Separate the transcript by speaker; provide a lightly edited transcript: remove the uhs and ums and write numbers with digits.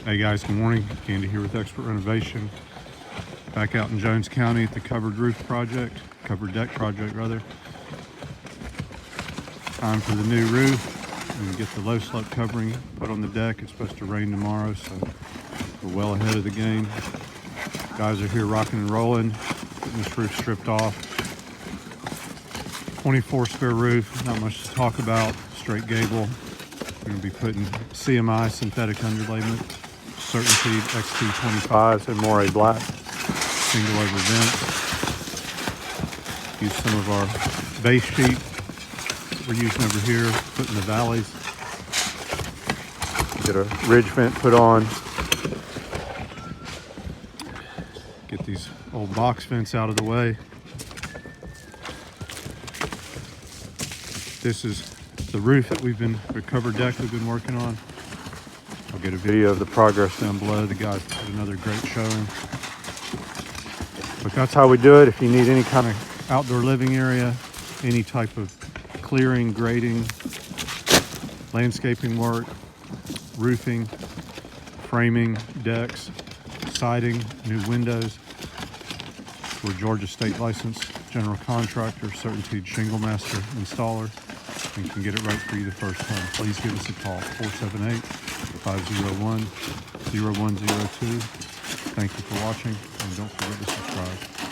Speaker 1: Hey guys, good morning. Andy here with Expert Renovation. Back out in Jones County at the covered deck project rather. Time for the new roof and get the low slope covering put on the deck. It's supposed to rain tomorrow, so we're well ahead of the game. Guys are here rocking and rolling, getting this roof stripped off. 24 square roof, not much to talk about, straight gable. We're going to be putting CMI synthetic underlayment, CertainTeed XT25s and Moray black, single over vents. Use some of our base sheet that we're using over here, put in the valleys. Get a ridge vent put on. Get these old box vents out of the way. This is the roof that the covered deck we've been working on. I'll get a video of the progress down below. The guys did another great showing. But that's how we do it. If you need any kind of outdoor living area, any type of clearing, grading, landscaping work, roofing, framing, decks, siding, new windows. We're Georgia State licensed general contractor, CertainTeed shingle master installer, and can get it right for you the first time. Please give us a call, 478-501-0102. Thank you for watching, and don't forget to subscribe.